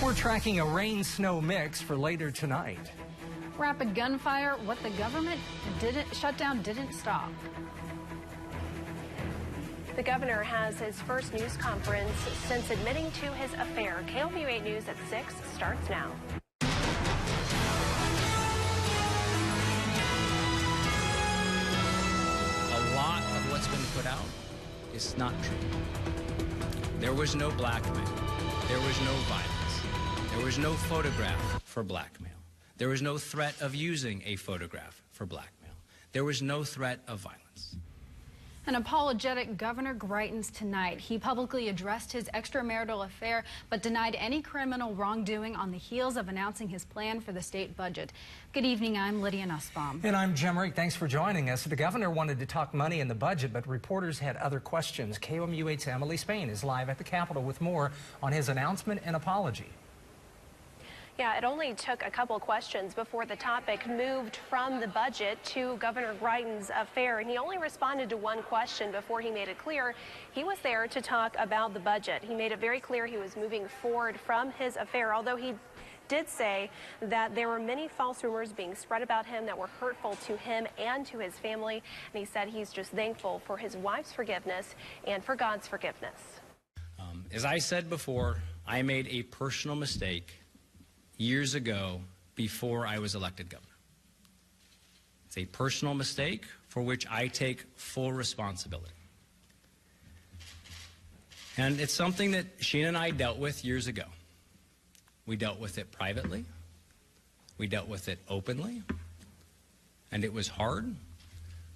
We're tracking a rain-snow mix for later tonight. Rapid gunfire, what the government shutdown didn't stop. The governor has his first news conference since admitting to his affair. KOMU 8 News at 6 starts now. A lot of what's been put out is not true. There was no blackmail. There was no violence. There was no photograph for blackmail. There was no threat of using a photograph for blackmail. There was no threat of violence. An apologetic Governor Greitens tonight. He publicly addressed his extramarital affair, but denied any criminal wrongdoing on the heels of announcing his plan for the state budget. Good evening, I'm Lydia Nussbaum. And I'm Jim Rieck. Thanks for joining us. The governor wanted to talk money in the budget, but reporters had other questions. KOMU 8's Emily Spain is live at the Capitol with more on his announcement and apology. Yeah, it only took a couple questions before the topic moved from the budget to Governor Greitens' affair, and he only responded to one question before he made it clear he was there to talk about the budget. He made it very clear he was moving forward from his affair, although he did say that there were many false rumors being spread about him that were hurtful to him and to his family, and he said he's just thankful for his wife's forgiveness and for God's forgiveness. As I said before, I made a personal mistake years ago before I was elected governor. It's a personal mistake for which I take full responsibility. And it's something that Sheena and I dealt with years ago. We dealt with it privately. We dealt with it openly. And it was hard,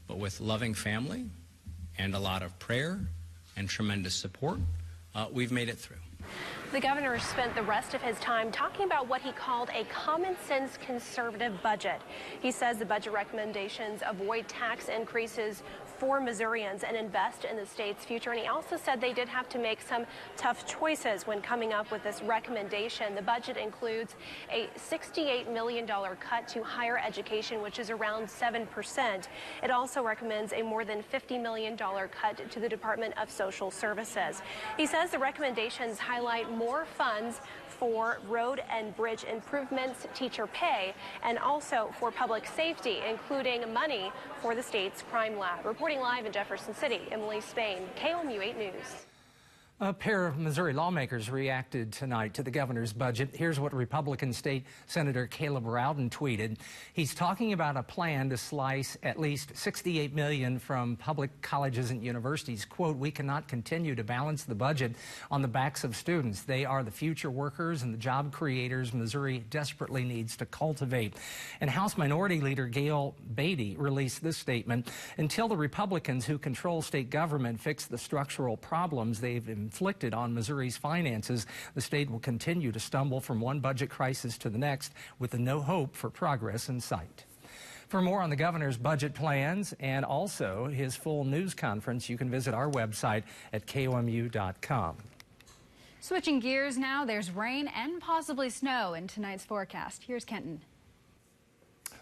but with loving family and a lot of prayer and tremendous support, we've made it through. The governor spent the rest of his time talking about what he called a common-sense conservative budget. He says the budget recommendations avoid tax increases for Missourians and invest in the state's future. And he also said they did have to make some tough choices when coming up with this recommendation. The budget includes a $68 million cut to higher education, which is around 7%. It also recommends a more than $50 million cut to the Department of Social Services. He says the recommendations highlight more funds for road and bridge improvements, teacher pay, and also for public safety, including money for the state's crime lab. Reporting live in Jefferson City, Emily Spain, KOMU 8 News. A pair of Missouri lawmakers reacted tonight to the governor's budget. Here's what Republican State Senator Caleb Rowden tweeted. He's talking about a plan to slice at least $68 million from public colleges and universities. Quote, "We cannot continue to balance the budget on the backs of students. They are the future workers and the job creators Missouri desperately needs to cultivate." And House Minority Leader Gail Beatty released this statement. "Until the Republicans who control state government fix the structural problems they've inflicted on Missouri's finances, the state will continue to stumble from one budget crisis to the next with no hope for progress in sight." For more on the governor's budget plans and also his full news conference, you can visit our website at KOMU.com. Switching gears now, there's rain and possibly snow in tonight's forecast. Here's Kenton.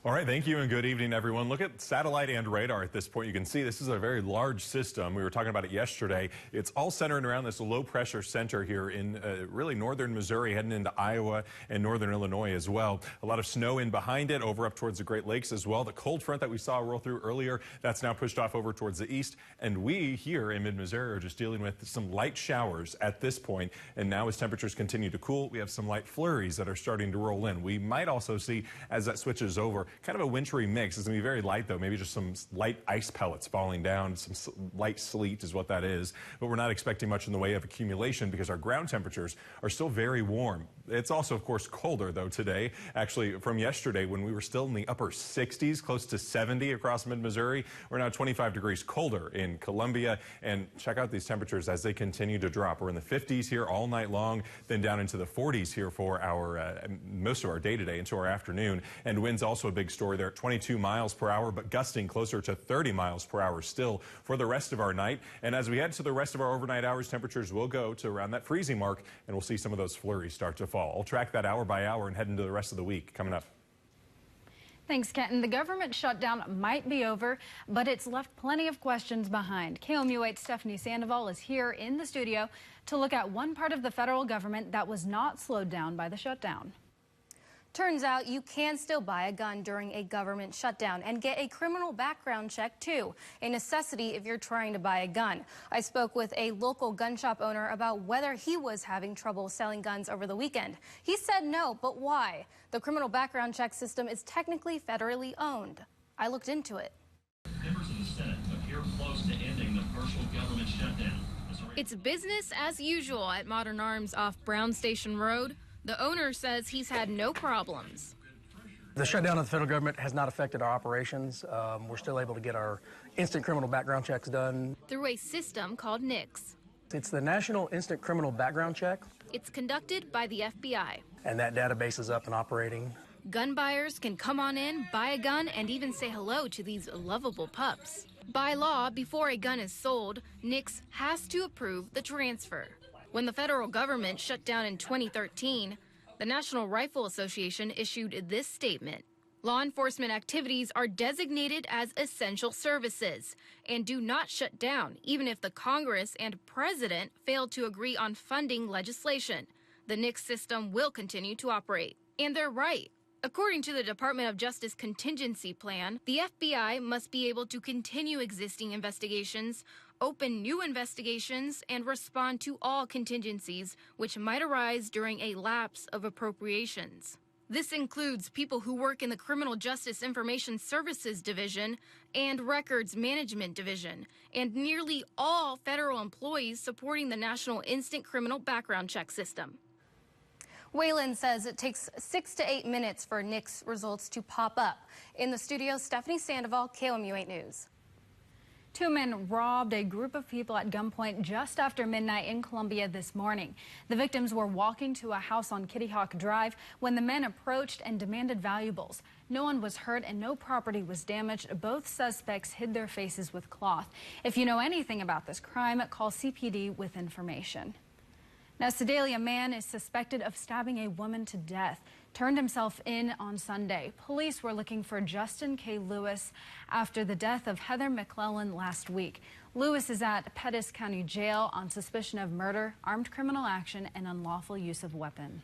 All right, thank you and good evening, everyone. Look at satellite and radar at this point. You can see this is a very large system. We were talking about it yesterday. It's all centered around this low pressure center here in really northern Missouri, heading into Iowa and northern Illinois as well. A lot of snow in behind it, over up towards the Great Lakes as well. The cold front that we saw roll through earlier, that's now pushed off over towards the east. And we here in mid-Missouri are just dealing with some light showers at this point. And now as temperatures continue to cool, we have some light flurries that are starting to roll in. We might also see, as that switches over, kind of a wintry mix. It's going to be very light, though. Maybe just some light ice pellets falling down. Some light sleet is what that is. But we're not expecting much in the way of accumulation because our ground temperatures are still very warm. It's also, of course, colder, though, today. Actually, from yesterday when we were still in the upper 60s, close to 70 across mid-Missouri, we're now 25 degrees colder in Columbia. And check out these temperatures as they continue to drop. We're in the 50s here all night long, then down into the 40s here for our most of our day today into our afternoon. And winds also a big story there at 22 miles per hour, but gusting closer to 30 miles per hour still for the rest of our night. And as we head to the rest of our overnight hours, temperatures will go to around that freezing mark, and we'll see some of those flurries start to fall. I'll track that hour by hour and head into the rest of the week coming up. Thanks, Kenton. The government shutdown might be over, but it's left plenty of questions behind. KOMU8's Stephanie Sandoval is here in the studio to look at one part of the federal government that was not slowed down by the shutdown. Turns out you can still buy a gun during a government shutdown and get a criminal background check, too, a necessity if you're trying to buy a gun. I spoke with a local gun shop owner about whether he was having trouble selling guns over the weekend. He said no, but why? The criminal background check system is technically federally owned. I looked into it. Members of the Senate appear close to ending the partial government shutdown. It's business as usual at Modern Arms off Brown Station Road. The owner says he's had no problems. The shutdown of the federal government has not affected our operations. We're still able to get our instant criminal background checks done Through a system called NICS. It's the National Instant Criminal Background Check, It's conducted by the FBI. and that database is up and operating. Gun buyers can come on in, buy a gun, and even say hello to these lovable pups. By law, before a gun is sold, NICS has to approve the transfer. When the federal government shut down in 2013, the National Rifle Association issued this statement. Law enforcement activities are designated as essential services and do not shut down, even if the Congress and President fail to agree on funding legislation. The NICS system will continue to operate. And they're right. According to the Department of Justice Contingency Plan, the FBI must be able to continue existing investigations, open new investigations, and respond to all contingencies which might arise during a lapse of appropriations. This includes people who work in the Criminal Justice Information Services Division and Records Management Division, and nearly all federal employees supporting the National Instant Criminal Background Check System. Waylon says it takes 6 to 8 minutes for NICS results to pop up. In the studio, Stephanie Sandoval, KOMU8 News. Two men robbed a group of people at gunpoint just after midnight in Columbia this morning. The victims were walking to a house on Kitty Hawk Drive when the men approached and demanded valuables. No one was hurt and no property was damaged. Both suspects hid their faces with cloth. If you know anything about this crime, call CPD with information. Now, Sedalia, a man is suspected of stabbing a woman to death, turned himself in on Sunday. Police were looking for Justin K. Lewis after the death of Heather McClellan last week. Lewis is at Pettis County Jail on suspicion of murder, armed criminal action, and unlawful use of weapon.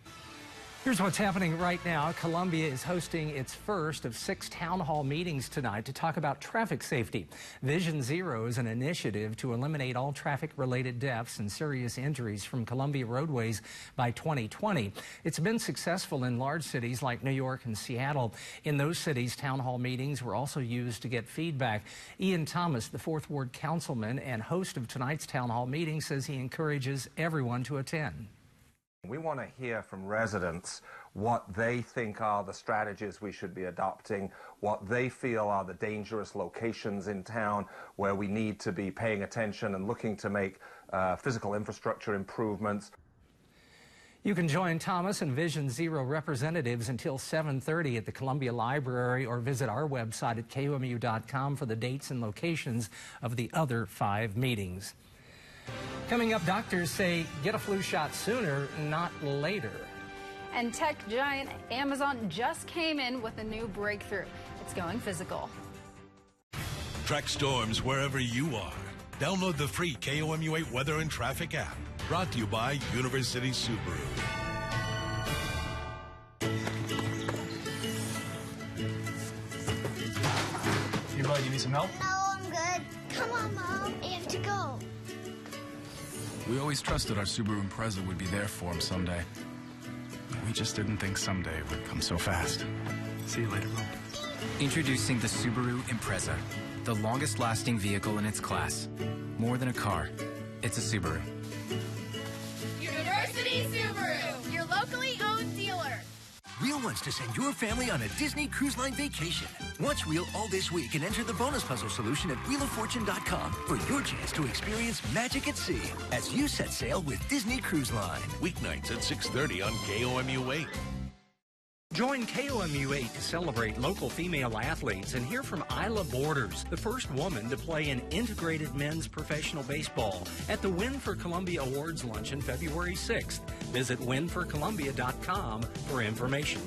Here's what's happening right now. Columbia is hosting its first of 6 town hall meetings tonight to talk about traffic safety. Vision Zero is an initiative to eliminate all traffic-related deaths and serious injuries from Columbia roadways by 2020. It's been successful in large cities like New York and Seattle. In those cities, town hall meetings were also used to get feedback. Ian Thomas, the 4th Ward councilman and host of tonight's town hall meeting, says he encourages everyone to attend. We want to hear from residents what they think are the strategies we should be adopting, what they feel are the dangerous locations in town where we need to be paying attention and looking to make physical infrastructure improvements. You can join Thomas and Vision Zero representatives until 7:30 at the Columbia Library or visit our website at KOMU.com for the dates and locations of the other 5 meetings. Coming up, doctors say get a flu shot sooner, not later. And tech giant Amazon just came in with a new breakthrough. It's going physical. Track storms wherever you are. Download the free KOMU8 Weather and Traffic app. Brought to you by University Subaru. Hey, bud, you need some help? No, I'm good. Come on, Mom. I have to go. We always trusted our Subaru Impreza would be there for him someday. We just didn't think someday would come so fast. See you later, Mom. Introducing the Subaru Impreza, the longest-lasting vehicle in its class. More than a car, it's a Subaru. University Subaru, your locally owned dealer. Wheel wants to send your family on a Disney Cruise Line vacation. Watch Wheel all this week and enter the bonus puzzle solution at wheeloffortune.com for your chance to experience magic at sea as you set sail with Disney Cruise Line. Weeknights at 6:30 on KOMU8. Join KOMU8 to celebrate local female athletes and hear from Isla Borders, the first woman to play in integrated men's professional baseball at the Win for Columbia Awards Luncheon February 6th. Visit winforcolumbia.com for information.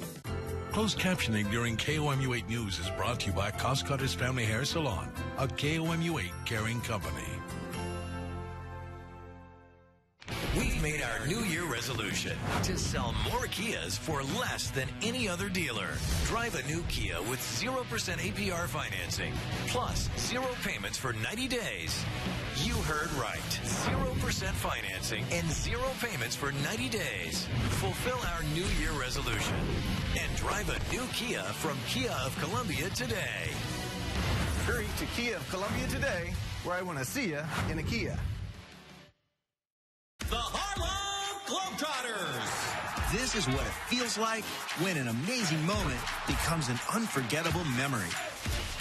Closed captioning during KOMU8 News is brought to you by Cost Cutters Family Hair Salon, a KOMU8 caring company. We've made our New Year resolution to sell more Kias for less than any other dealer. Drive a new Kia with 0% APR financing, plus 0 payments for 90 days. You heard right. 0% financing and 0 payments for 90 days. Fulfill our New Year resolution and drive a new Kia from Kia of Columbia today. Hurry to Kia of Columbia today, where I want to see you in a Kia. The Harlem Globetrotters. This is what it feels like when an amazing moment becomes an unforgettable memory.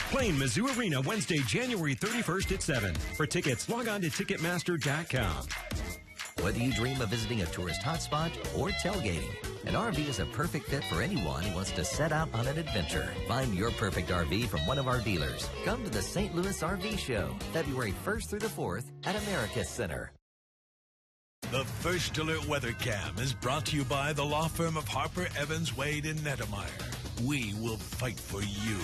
Playing Mizzou Arena Wednesday, January 31st at 7. For tickets, log on to Ticketmaster.com. Whether you dream of visiting a tourist hotspot or tailgating, an RV is a perfect fit for anyone who wants to set out on an adventure. Find your perfect RV from one of our dealers. Come to the St. Louis RV Show, February 1st through the 4th at America Center. The First Alert Weather Cam is brought to you by the law firm of Harper, Evans, Wade, and Nettemeyer. We will fight for you.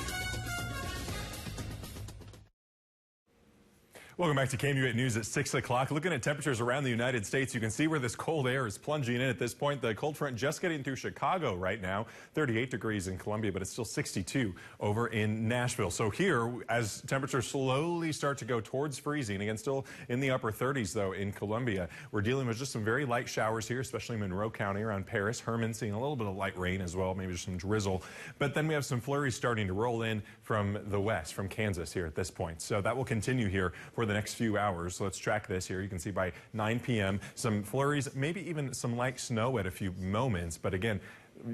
Welcome back to KMU8 News at 6 o'clock. Looking at temperatures around the United States, you can see where this cold air is plunging in at this point. The cold front just getting through Chicago right now, 38 degrees in Columbia, but it's still 62 over in Nashville. So here, as temperatures slowly start to go towards freezing, again, still in the upper 30s, though, in Columbia, we're dealing with just some very light showers here, especially Monroe County around Paris. Herman seeing a little bit of light rain as well, maybe just some drizzle. But then we have some flurries starting to roll in from the west, from Kansas here at this point. So that will continue here for the next few hours. So let's track this here. You can see by 9 p.m. some flurries, maybe even some light snow at a few moments. But again,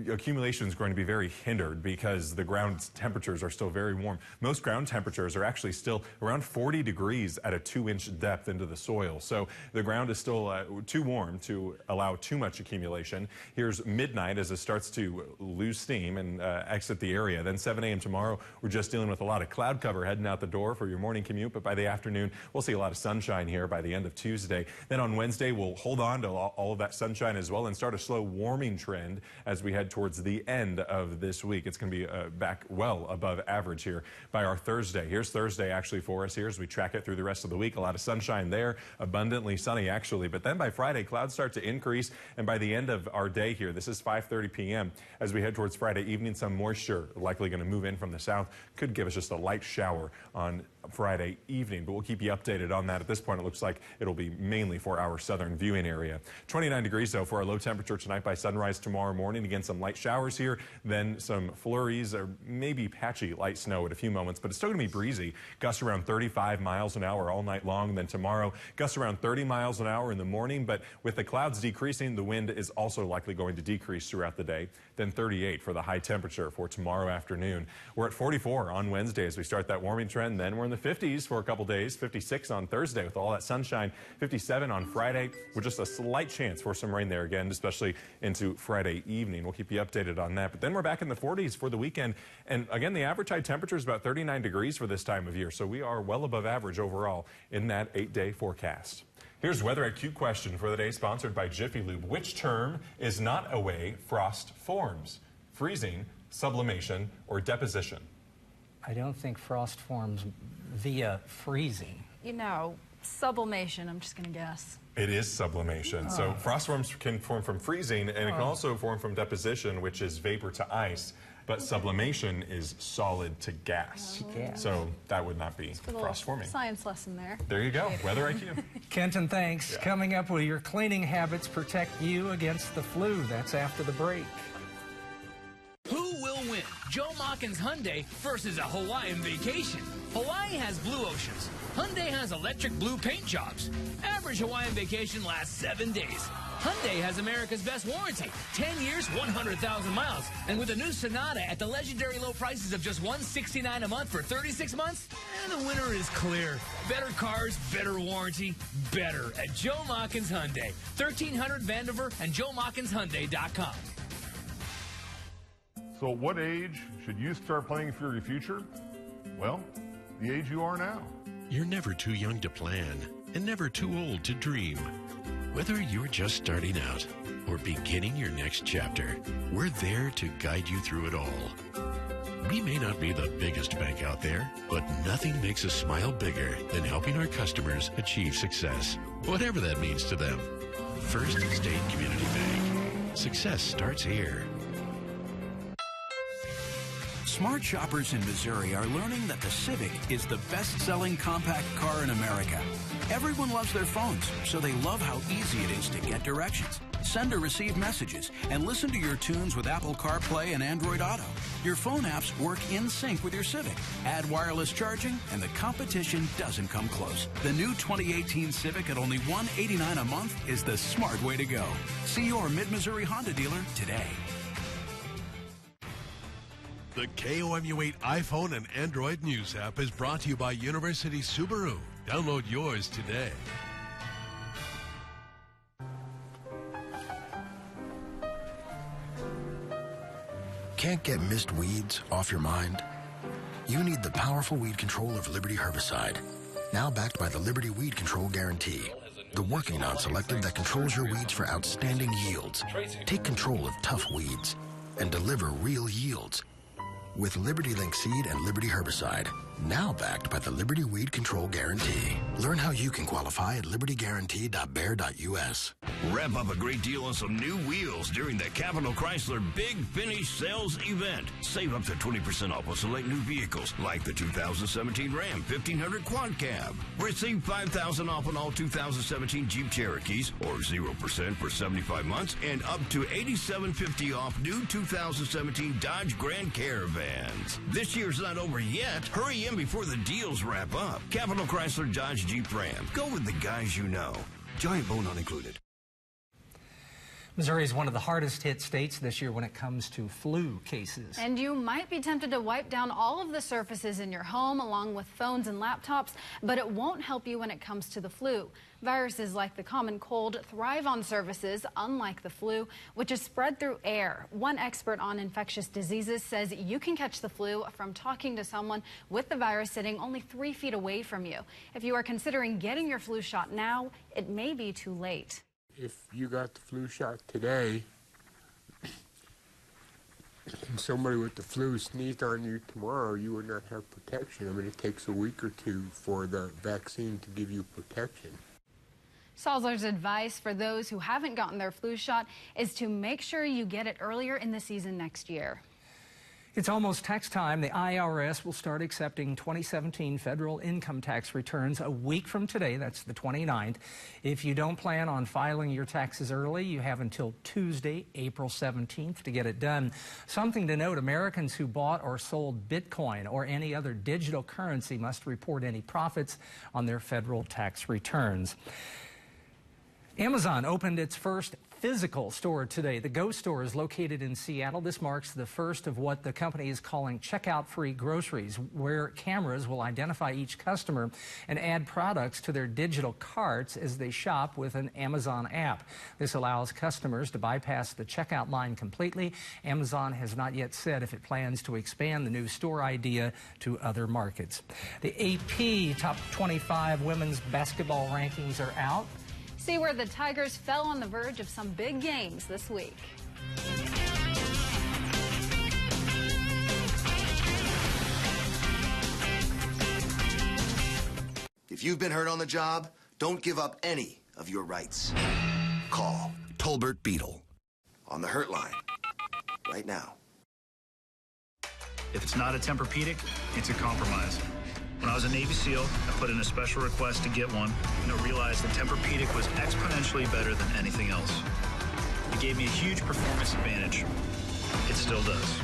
accumulation is going to be very hindered because the ground temperatures are still very warm. Most ground temperatures are actually still around 40 degrees at a 2-inch depth into the soil. So the ground is still too warm to allow too much accumulation. Here's midnight as it starts to lose steam and exit the area. Then 7 a.m. tomorrow, we're just dealing with a lot of cloud cover heading out the door for your morning commute. But by the afternoon, we'll see a lot of sunshine here by the end of Tuesday. Then on Wednesday, we'll hold on to all of that sunshine as well and start a slow warming trend as we head towards the end of this week. It's going to be back well above average here by our Thursday. Here's Thursday actually for us here as we track it through the rest of the week. A lot of sunshine there, abundantly sunny actually. But then by Friday, clouds start to increase. And by the end of our day here, this is 5:30 p.m. as we head towards Friday evening, some moisture likely going to move in from the south. Could give us just a light shower on Friday evening, but we'll keep you updated on that. At this point, it looks like it'll be mainly for our southern viewing area. 29 degrees, though, for our low temperature tonight by sunrise tomorrow morning. Again, some light showers here, then some flurries or maybe patchy light snow at a few moments, but it's still going to be breezy. Gusts around 35 miles an hour all night long. Then tomorrow, gusts around 30 miles an hour in the morning, but with the clouds decreasing, the wind is also likely going to decrease throughout the day. Then 38 for the high temperature for tomorrow afternoon. We're at 44 on Wednesday as we start that warming trend. Then we're in the 50s for a couple days, 56 on Thursday with all that sunshine, 57 on Friday with just a slight chance for some rain there again, especially into Friday evening. We'll keep you updated on that. But then we're back in the 40s for the weekend. And again, the average high temperature is about 39 degrees for this time of year. So we are well above average overall in that 8-day forecast. Here's Weather IQ question for the day, sponsored by Jiffy Lube. Which term is not a way frost forms? Freezing, sublimation, or deposition? I don't think frost forms via freezing. You know, sublimation, I'm just going to guess. It is sublimation. So frost forms can form from freezing, and it can also form from deposition, which is vapor to ice. But sublimation is solid to gas. So that would not be frost forming. Science lesson there. There you go. Weather IQ. Kenton, thanks. Yeah. Coming up, will your cleaning habits protect you against the flu? That's after the break. Who will win? Joe Machens Hyundai versus a Hawaiian vacation. Hawaii has blue oceans. Hyundai has electric blue paint jobs. Average Hawaiian vacation lasts 7 days. Hyundai has America's best warranty, 10 years, 100,000 miles. And with a new Sonata at the legendary low prices of just $169 a month for 36 months, the winner is clear. Better cars, better warranty, better at Joe Machens Hyundai. 1300 Vandiver and JoeMachensHyundai.com. So at what age should you start planning for your future? Well, the age you are now. You're never too young to plan and never too old to dream. Whether you're just starting out or beginning your next chapter, we're there to guide you through it all. We may not be the biggest bank out there, but nothing makes us smile bigger than helping our customers achieve success, whatever that means to them. First State Community Bank. Success starts here. Smart shoppers in Missouri are learning that the Civic is the best-selling compact car in America. Everyone loves their phones, so they love how easy it is to get directions, send or receive messages, and listen to your tunes with Apple CarPlay and Android Auto. Your phone apps work in sync with your Civic. Add wireless charging, and the competition doesn't come close. The new 2018 Civic at only $189 a month is the smart way to go. See your Mid-Missouri Honda dealer today. The KOMU8 iPhone and Android News app is brought to you by University Subaru. Download yours today. Can't get missed weeds off your mind? You need the powerful weed control of Liberty Herbicide. Now backed by the Liberty Weed Control Guarantee. The working non-selective that controls your weeds for outstanding yields. Take control of tough weeds and deliver real yields. With Liberty Link Seed and Liberty Herbicide, now backed by the Liberty Weed Control Guarantee. Learn how you can qualify at libertyguarantee.bayer.us. Wrap up a great deal on some new wheels during the Capital Chrysler Big Finish Sales Event. Save up to 20% off on select new vehicles like the 2017 Ram 1500 Quad Cab. Receive $5,000 off on all 2017 Jeep Cherokees or 0% for 75 months and up to $87.50 off new 2017 Dodge Grand Caravans. This year's not over yet. Hurry in before the deals wrap up. Capital Chrysler Dodge Jeep Ram. Go with the guys you know. Giant bone not included. Missouri is one of the hardest hit states this year when it comes to flu cases. And you might be tempted to wipe down all of the surfaces in your home along with phones and laptops, but it won't help you when it comes to the flu. Viruses like the common cold thrive on surfaces, unlike the flu, which is spread through air. One expert on infectious diseases says you can catch the flu from talking to someone with the virus sitting only 3 feet away from you. If you are considering getting your flu shot now, it may be too late. If you got the flu shot today and somebody with the flu sneezed on you tomorrow, you would not have protection. I mean, it takes a week or two for the vaccine to give you protection. Salzer's advice for those who haven't gotten their flu shot is to make sure you get it earlier in the season next year. It's almost tax time. The IRS will start accepting 2017 federal income tax returns a week from today. That's the 29th. If you don't plan on filing your taxes early, you have until Tuesday, April 17th to get it done. Something to note, Americans who bought or sold Bitcoin or any other digital currency must report any profits on their federal tax returns. Amazon opened its first physical store today. The Go store is located in Seattle. This marks the first of what the company is calling checkout-free groceries, where cameras will identify each customer and add products to their digital carts as they shop with an Amazon app. This allows customers to bypass the checkout line completely. Amazon has not yet said if it plans to expand the new store idea to other markets. The AP Top 25 women's basketball rankings are out. See where the Tigers fell on the verge of some big games this week. If you've been hurt on the job, don't give up any of your rights. Call Tolbert Beetle on the Hurt Line right now. If it's not a Tempur-Pedic, it's a compromise. When I was a Navy SEAL, I put in a special request to get one, and I realized the Tempur-Pedic was exponentially better than anything else. It gave me a huge performance advantage. It still does.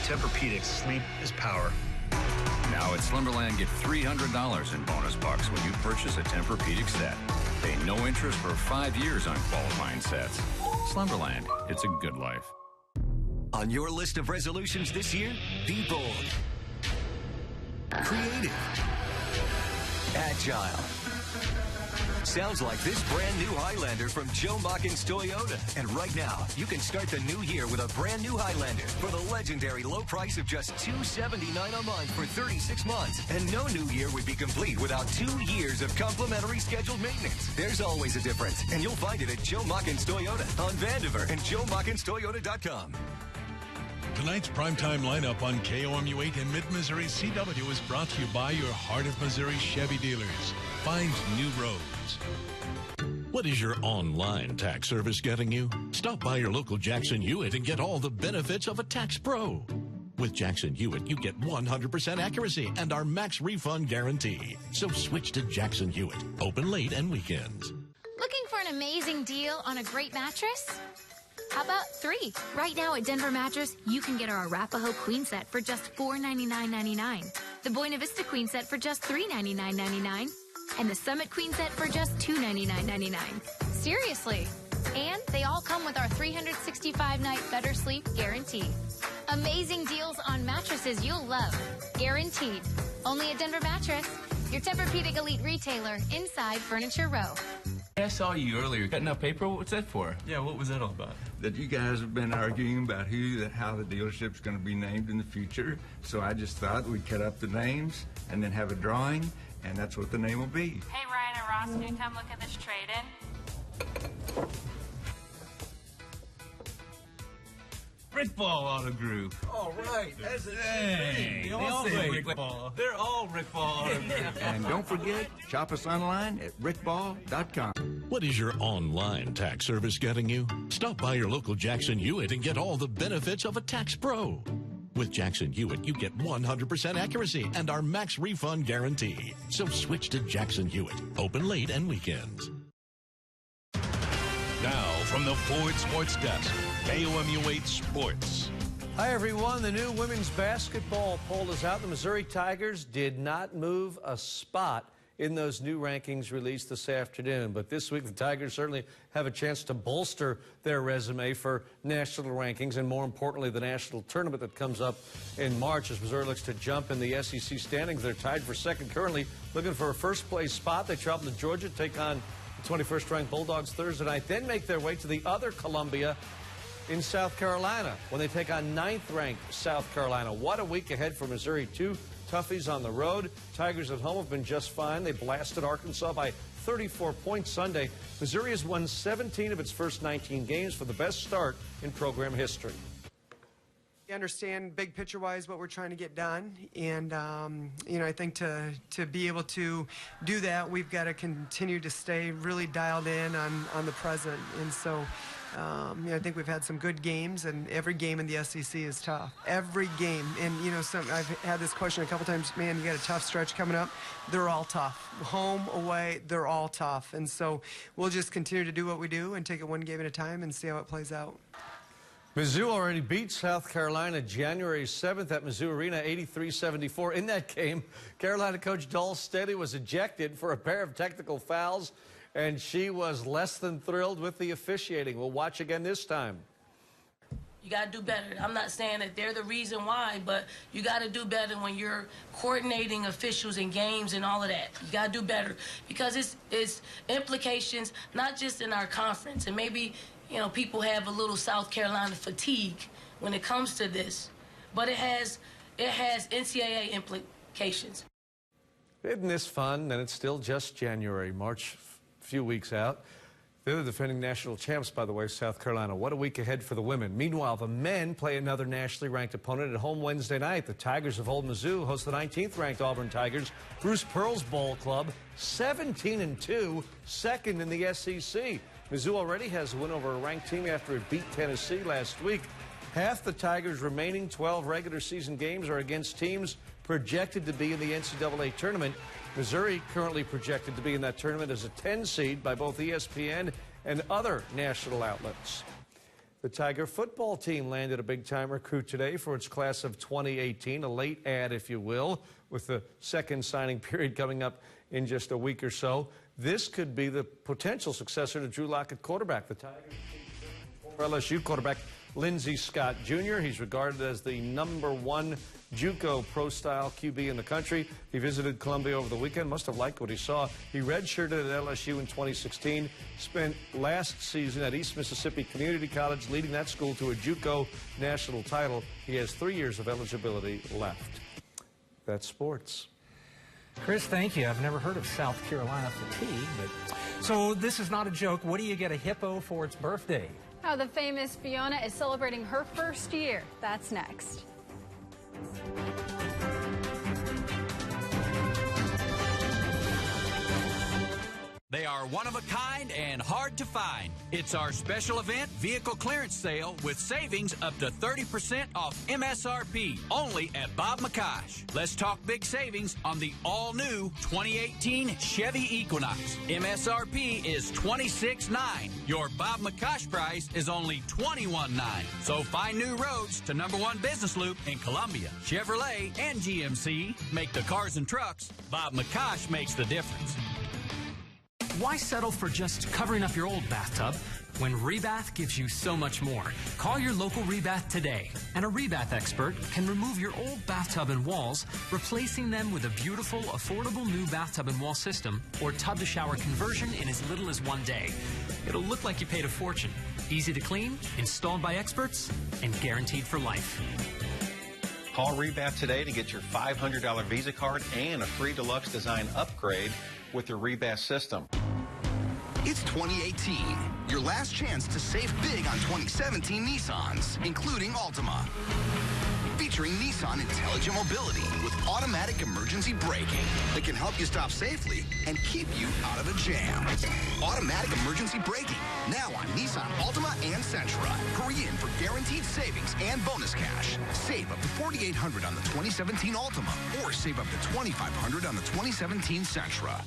Tempur-Pedic, sleep is power. Now at Slumberland, get $300 in bonus bucks when you purchase a Tempur-Pedic set. Pay no interest for 5 years on qualifying sets. Slumberland, it's a good life. On your list of resolutions this year, be bold, creative, agile, Sounds like this brand new Highlander from Joe Machens Toyota. And right now, you can start the new year with a brand new Highlander for the legendary low price of just $279 a month for 36 months. And no new year would be complete without 2 years of complimentary scheduled maintenance. There's always a difference, and you'll find it at Joe Machens Toyota on Vandiver and JoeMachenstoyota.com. Tonight's primetime lineup on KOMU8 and Mid-Missouri CW is brought to you by your Heart of Missouri Chevy dealers. Find new roads. What is your online tax service getting you? Stop by your local Jackson Hewitt and get all the benefits of a tax pro. With Jackson Hewitt, you get 100% accuracy and our max refund guarantee. So switch to Jackson Hewitt. Open late and weekends. Looking for an amazing deal on a great mattress? How about 3? Right now at Denver Mattress, you can get our Arapahoe Queen Set for just $499.99, the Buena Vista Queen Set for just $399.99, and the Summit Queen Set for just $299.99. Seriously. And they all come with our 365-night better sleep guarantee. Amazing deals on mattresses you'll love. Guaranteed. Only at Denver Mattress, your Tempur-Pedic Elite retailer inside Furniture Row. I saw you earlier cutting up paper. What's that for? Yeah, what was that all about? That you guys have been arguing about how the dealership's going to be named in the future. So I just thought we'd cut up the names and then have a drawing, and that's what the name will be. Hey, Ryan and Ross, can you come look at this trade-in? Rick Ball Auto Group. All right. That's a Hey, they all say Rick Ball. They're all Rick Ball Auto Group. And don't forget, shop us online at rickball.com. What is your online tax service getting you? Stop by your local Jackson Hewitt and get all the benefits of a tax pro. With Jackson Hewitt, you get 100% accuracy and our max refund guarantee. So switch to Jackson Hewitt. Open late and weekends. Now, from the Ford Sports Desk, KOMU8 Sports. Hi, everyone. The new women's basketball poll is out. The Missouri Tigers did not move a spot in those new rankings released this afternoon. But this week, the Tigers certainly have a chance to bolster their resume for national rankings and, more importantly, the national tournament that comes up in March as Missouri looks to jump in the SEC standings. They're tied for second currently, looking for a first-place spot. They travel to Georgia to take on the 21st-ranked Bulldogs Thursday night, then make their way to the other Columbia in South Carolina when they take on 9th-ranked South Carolina. What a week ahead for Missouri. 2 toughies on the road. Tigers at home have been just fine. They blasted Arkansas by 34 points Sunday. Missouri has won 17 of its first 19 games for the best start in program history. We understand big picture-wise what we're trying to get done, and you know, I think to be able to do that, we've got to continue to stay really dialed in on the present. And so you know, I think we've had some good games, and every game in the SEC is tough. Every game. And you know, I've had this question a couple times, man, you got a tough stretch coming up. They're all tough. Home, away, they're all tough. And so we'll just continue to do what we do and take it one game at a time and see how it plays out. Mizzou already beat South Carolina January 7th at Mizzou Arena, 83-74. In that game, Carolina coach Dahl Steady was ejected for a pair of technical fouls, and she was less than thrilled with the officiating. We'll watch again this time. You got to do better. I'm not saying that they're the reason why, but you got to do better when you're coordinating officials in games and all of that. You got to do better because it's implications not just in our conference, and maybe you know, people have a little South Carolina fatigue when it comes to this, but it has NCAA implications. Isn't this fun? And it's still just January, March, a few weeks out. They're the defending national champs, by the way, South Carolina. What a week ahead for the women. Meanwhile, the men play another nationally ranked opponent at home Wednesday night. The Tigers of Old Mizzou host the 19th-ranked Auburn Tigers. Bruce Pearl's Bowl club, 17-2, second in the SEC. Mizzou already has a win over a ranked team after it beat Tennessee last week. Half the Tigers' remaining 12 regular season games are against teams projected to be in the NCAA tournament. Missouri currently projected to be in that tournament as a 10 seed by both ESPN and other national outlets. The Tiger football team landed a big-time recruit today for its class of 2018, a late ad, if you will, with the second signing period coming up in just a week or so. This could be the potential successor to Drew Lock at quarterback. The Tigers, former LSU quarterback Lindsey Scott Jr. He's regarded as the #1 JUCO pro-style QB in the country. He visited Columbia over the weekend, must have liked what he saw. He redshirted at LSU in 2016, spent last season at East Mississippi Community College, leading that school to a JUCO national title. He has 3 years of eligibility left. That's sports. Chris, thank you. I've never heard of South Carolina fatigue, but so this is not a joke. What do you get a hippo for its birthday? How the famous Fiona is celebrating her first year. That's next. They are one of a kind and hard to find. It's our special event vehicle clearance sale with savings up to 30% off MSRP only at Bob McCosh. Let's talk big savings on the all-new 2018 Chevy Equinox. MSRP is $26,900. Your Bob McCosh price is only $21,900. So find new roads to #1 Business Loop in Columbia. Chevrolet and GMC make the cars and trucks. Bob McCosh makes the difference. Why settle for just covering up your old bathtub when Rebath gives you so much more? Call your local Rebath today, and a Rebath expert can remove your old bathtub and walls, replacing them with a beautiful, affordable new bathtub and wall system or tub-to-shower conversion in as little as 1 day. It'll look like you paid a fortune. Easy to clean, installed by experts, and guaranteed for life. Call Rebath today to get your $500 Visa card and a free deluxe design upgrade with your Rebath system. It's 2018, your last chance to save big on 2017 Nissans, including Altima. Featuring Nissan Intelligent Mobility with automatic emergency braking that can help you stop safely and keep you out of a jam. Automatic emergency braking, now on Nissan Altima and Sentra. Hurry in for guaranteed savings and bonus cash. Save up to $4,800 on the 2017 Altima or save up to $2,500 on the 2017 Sentra.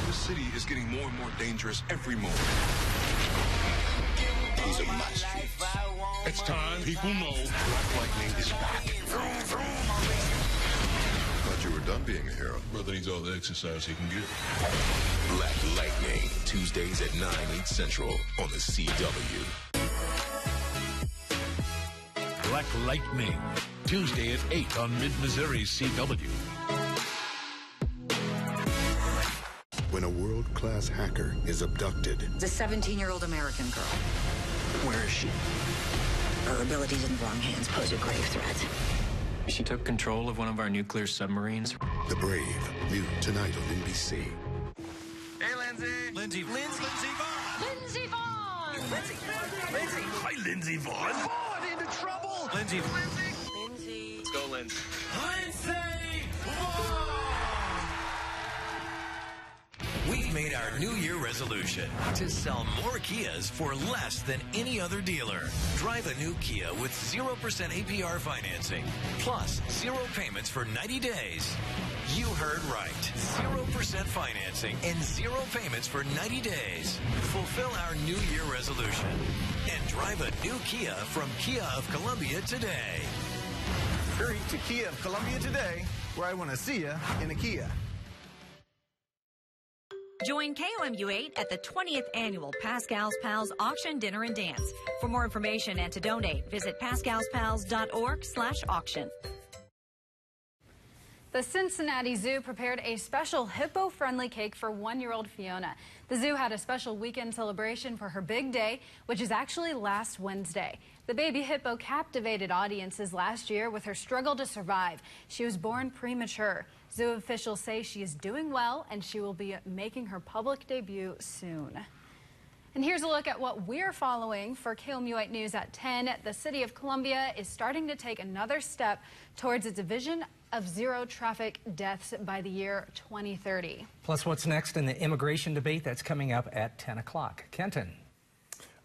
The city is getting more and more dangerous every moment. These are my streets. It's time people know Black Lightning is back. Thought you were done being a hero. Brother needs all the exercise he can get. Black Lightning, Tuesdays at 9, 8 Central on the CW. Black Lightning, Tuesday at 8 on Mid-Missouri CW. When a world-class hacker is abducted. It's a 17-year-old American girl. Where is she? Her abilities in the wrong hands pose a grave threat. She took control of one of our nuclear submarines. The Brave, new tonight on NBC. Hey, Lindsay. Lindsay Vaughn. Lindsey Vaughn! Lindsay. Hi, Lindsay Vaughn. Vaughn into trouble. Lindsay. Let's go, Lindsay. Lindsay Vaughn! We've made our New Year resolution to sell more Kias for less than any other dealer. Drive a new Kia with 0% APR financing, plus 0 payments for 90 days. You heard right. 0% financing and 0 payments for 90 days. Fulfill our New Year resolution and drive a new Kia from Kia of Columbia today. Hurry to Kia of Columbia today, where I want to see you in a Kia. Join KOMU8 at the 20th Annual Pascal's Pals Auction Dinner and Dance. For more information and to donate, visit pascalspals.org/auction. The Cincinnati Zoo prepared a special hippo-friendly cake for 1-year-old Fiona. The zoo had a special weekend celebration for her big day, which is actually last Wednesday. The baby hippo captivated audiences last year with her struggle to survive. She was born premature. Zoo officials say she is doing well and she will be making her public debut soon. And here's a look at what we're following for KOMU8 News at 10. The city of Columbia is starting to take another step towards its vision of 0 traffic deaths by the year 2030. Plus, what's next in the immigration debate that's coming up at 10 o'clock. Kenton.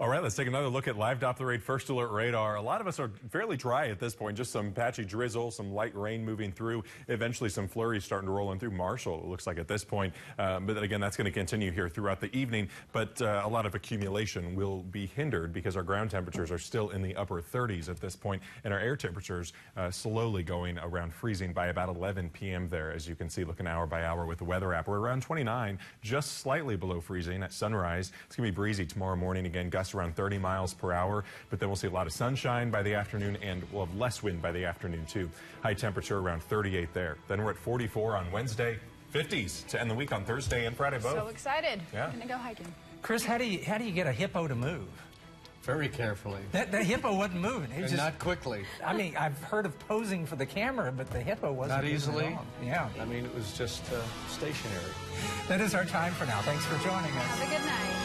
All right, let's take another look at live Doppler first alert radar. A lot of us are fairly dry at this point, just some patchy drizzle, some light rain moving through, eventually some flurries starting to roll in through Marshall, it looks like at this point. But then again, that's going to continue here throughout the evening. But a lot of accumulation will be hindered because our ground temperatures are still in the upper 30s at this point, and our air temperatures slowly going around freezing by about 11 p.m. there, as you can see, looking hour by hour with the weather app. We're around 29, just slightly below freezing at sunrise. It's going to be breezy tomorrow morning again. Gusts gusts around 30 miles per hour, but then we'll see a lot of sunshine by the afternoon, and we'll have less wind by the afternoon, too. High temperature around 38 there. Then we're at 44 on Wednesday, 50s to end the week on Thursday and Friday both. So excited. Yeah. Gonna go hiking. Chris, how do you get a hippo to move? Very carefully. That hippo wasn't moving. It was just, not quickly. I mean, I've heard of posing for the camera, but the hippo wasn't Not moving easily. at all. Yeah. I mean, it was just stationary. That is our time for now. Thanks for joining us. Have a good night.